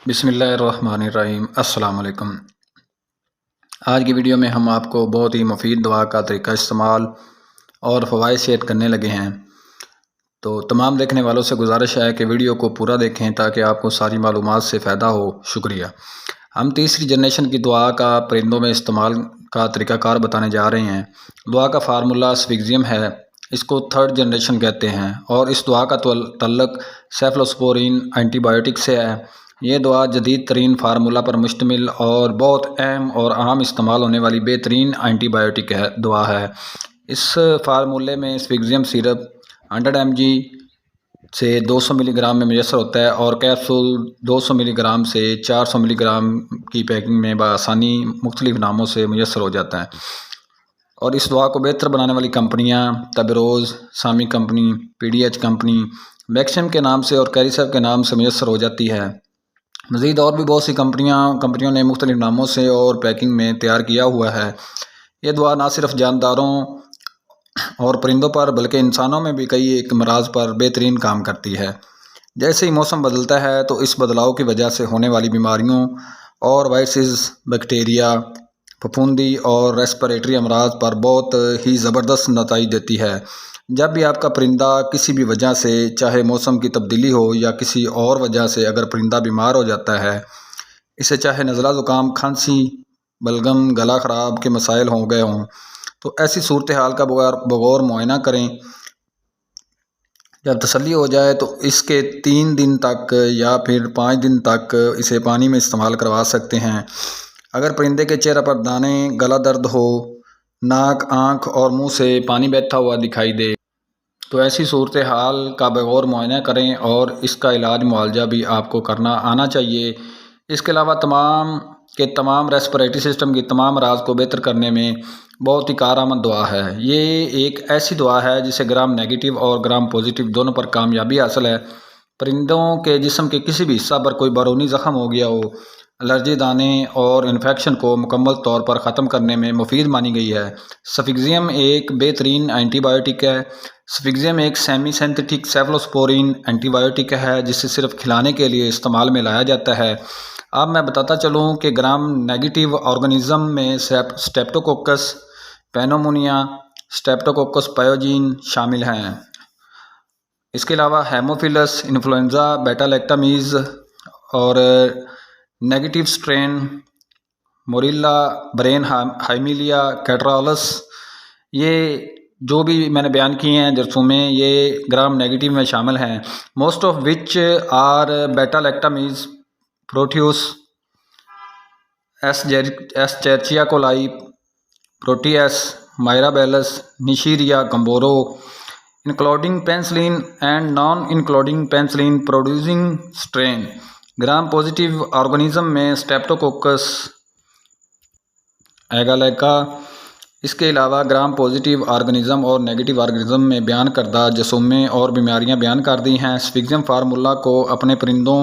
بسم اللہ الرحمن الرحیم۔ السلام علیکم۔ آج کی ویڈیو میں ہم آپ کو بہت ہی مفید دعا کا طریقہ استعمال اور فوائد شیئر کرنے لگے ہیں، تو تمام دیکھنے والوں سے گزارش ہے کہ ویڈیو کو پورا دیکھیں تاکہ آپ کو ساری معلومات سے فائدہ ہو۔ شکریہ۔ ہم تیسری جنریشن کی دعا کا پرندوں میں استعمال کا طریقہ کار بتانے جا رہے ہیں۔ دعا کا فارمولہ سفگزیم ہے، اس کو تھرڈ جنریشن کہتے ہیں، اور اس دعا کا تعلق سیفلوسپورین اینٹی بائیوٹک سے ہے۔ یہ دعا جدید ترین فارمولہ پر مشتمل اور بہت اہم اور عام استعمال ہونے والی بہترین اینٹی بائیوٹک دعا ہے۔ اس فارمولے میں سفگزیم سیرپ 100 mg سے 200 ملی گرام میں میسر ہوتا ہے، اور کیپسول 200 ملی گرام سے 400 ملی گرام کی پیکنگ میں بآسانی مختلف ناموں سے میسر ہو جاتا ہے۔ اور اس دعا کو بہتر بنانے والی کمپنیاں تبروز، سامی کمپنی، PDH کمپنی، میکسم کے نام سے اور کیریسر کے نام سے میسر ہو جاتی ہے۔ مزید اور بھی بہت سی کمپنیوں نے مختلف ناموں سے اور پیکنگ میں تیار کیا ہوا ہے۔ یہ دعا نہ صرف جانداروں اور پرندوں پر بلکہ انسانوں میں بھی کئی ایک امراض پر بہترین کام کرتی ہے۔ جیسے ہی موسم بدلتا ہے تو اس بدلاؤ کی وجہ سے ہونے والی بیماریوں اور وائرسز، بیکٹیریا، پھپھوندی اور ریسپریٹری امراض پر بہت ہی زبردست نتائج دیتی ہے۔ جب بھی آپ کا پرندہ کسی بھی وجہ سے، چاہے موسم کی تبدیلی ہو یا کسی اور وجہ سے، اگر پرندہ بیمار ہو جاتا ہے، اسے چاہے نزلہ زکام، کھانسی، بلغم، گلا خراب کے مسائل ہو گئے ہوں، تو ایسی صورتحال کا بغور معائنہ کریں۔ جب تسلی ہو جائے تو اس کے 3 دن تک یا پھر 5 دن تک اسے پانی میں استعمال کروا سکتے ہیں۔ اگر پرندے کے چہرے پر دانے، گلا درد ہو، ناک، آنکھ اور منہ سے پانی بہتا ہوا دکھائی دے تو ایسی صورتحال کا بغور معائنہ کریں، اور اس کا علاج معالجہ بھی آپ کو کرنا آنا چاہیے۔ اس کے علاوہ تمام ریسپریٹری سسٹم کی تمام امراض کو بہتر کرنے میں بہت ہی کارآمد دعا ہے۔ یہ ایک ایسی دعا ہے جسے گرام نیگیٹو اور گرام پازیٹیو دونوں پر کامیابی حاصل ہے۔ پرندوں کے جسم کے کسی بھی حصہ پر کوئی بیرونی زخم ہو گیا ہو، الرجی، دانے اور انفیکشن کو مکمل طور پر ختم کرنے میں مفید مانی گئی ہے۔ سفگزیم ایک بہترین اینٹی بائیوٹک ہے۔ سفگزیم ایک سیمی سینتھیٹک سیفلوسپورین اینٹی بائیوٹک ہے جسے صرف کھلانے کے لیے استعمال میں لایا جاتا ہے۔ اب میں بتاتا چلوں کہ گرام نیگیٹو آرگنزم میں سٹریپٹوکوکس پینومونیا، سٹریپٹوکوکس پیوجین شامل ہیں۔ اس کے علاوہ ہیموفیلس انفلوئنزا، بیٹا لیکٹامز اور نیگیٹو سٹرین موریلا، برین ہائمیلیا، کیٹرالس، یہ جو بھی میں نے بیان کیے ہیں جرثومے، یہ گرام نیگیٹو میں شامل ہیں۔ Most of which are beta lactams, Proteus, Escherichia coli, Proteus, mirabilis, Neisseria گمبورو، including penicillin and non including penicillin producing strain. Gram positive organism میں سٹریپٹوکوکس ایگالیکا۔ اس کے علاوہ گرام پازیٹیو آرگنزم اور نیگیٹو آرگنزم میں بیان کردہ جرثومے اور بیماریاں بیان کر دی ہیں۔ سفگزیم فارمولہ کو اپنے پرندوں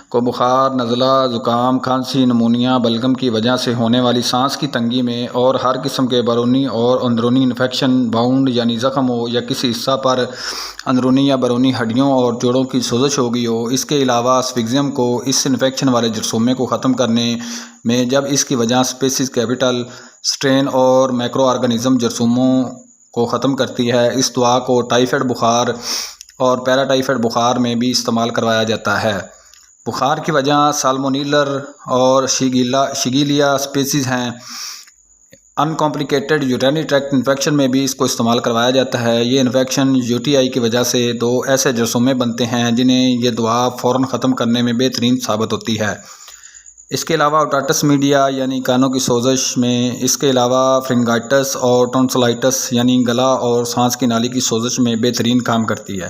کو بخار، نزلہ زکام، کھانسی، نمونیا، بلغم کی وجہ سے ہونے والی سانس کی تنگی میں، اور ہر قسم کے بیرونی اور اندرونی انفیکشن، باؤنڈ یعنی زخم ہو یا کسی حصہ پر اندرونی یا بیرونی ہڈیوں اور جوڑوں کی سوزش ہو گئی ہو۔ اس کے علاوہ سفگزیم کو اس انفیکشن والے جرثومے کو ختم کرنے میں، جب اس کی وجہ اسپیسیز کیپیٹل، سٹرین اور مائکرو آرگنزم جرثوموں کو ختم کرتی ہے۔ اس دعا کو ٹائیفائڈ بخار اور پیراٹائیفائڈ بخار میں بھی استعمال کروایا جاتا ہے۔ بخار کی وجہ سالمونیلر اور شیگیلیا اسپیسیز ہیں۔ ان کمپلیکیٹڈ یورینری ٹریکٹ انفیکشن میں بھی اس کو استعمال کروایا جاتا ہے۔ یہ انفیکشن UTI کی وجہ سے 2 ایسے جرثومے بنتے ہیں جنہیں یہ دعا فوراً ختم کرنے میں بہترین ثابت ہوتی ہے۔ اس کے علاوہ اوٹائٹس میڈیا یعنی کانوں کی سوزش میں، اس کے علاوہ فرنگائٹس اور ٹونسلائٹس یعنی گلا اور سانس کی نالی کی سوزش میں بہترین کام کرتی ہے۔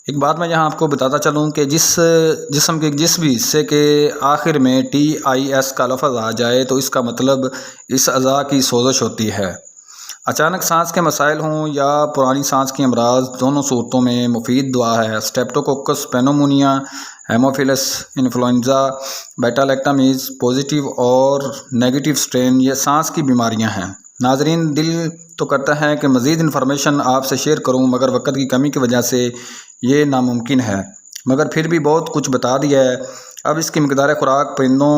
ایک بات میں یہاں آپ کو بتاتا چلوں کہ جسم کے جس بھی حصے کے آخر میں TIS کا لفظ آ جائے تو اس کا مطلب اس اعضاء کی سوزش ہوتی ہے۔ اچانک سانس کے مسائل ہوں یا پرانی سانس کی امراض، دونوں صورتوں میں مفید دعا ہے۔ سٹریپٹوکوکس پینومونیا، ہیموفیلس انفلوئنزا، بیٹا لیکٹامز، پازیٹیو اور نیگیٹو سٹرین، یہ سانس کی بیماریاں ہیں۔ ناظرین، دل تو کرتا ہے کہ مزید انفارمیشن آپ سے شیئر کروں، مگر وقت کی کمی کی وجہ سے یہ ناممکن ہے۔ مگر پھر بھی بہت کچھ بتا دیا ہے۔ اب اس کی مقدار خوراک پرندوں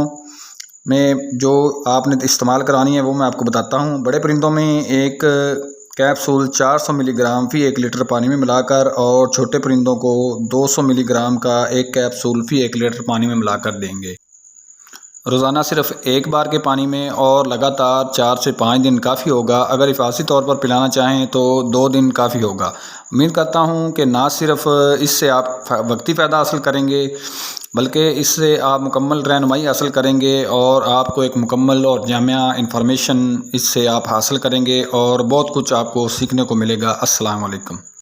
میں جو آپ نے استعمال کرانی ہے وہ میں آپ کو بتاتا ہوں۔ بڑے پرندوں میں ایک کیپسول 400 ملی گرام فی 1 لیٹر پانی میں ملا کر، اور چھوٹے پرندوں کو 200 ملی گرام کا ایک کیپسول فی 1 لیٹر پانی میں ملا کر دیں گے، روزانہ صرف ایک بار کے پانی میں، اور لگاتار 4 سے 5 دن کافی ہوگا۔ اگر حفاظتی طور پر پلانا چاہیں تو 2 دن کافی ہوگا۔ امید کرتا ہوں کہ نہ صرف اس سے آپ وقتی فائدہ حاصل کریں گے بلکہ اس سے آپ مکمل رہنمائی حاصل کریں گے، اور آپ کو ایک مکمل اور جامع انفارمیشن اس سے آپ حاصل کریں گے، اور بہت کچھ آپ کو سیکھنے کو ملے گا۔ السلام علیکم۔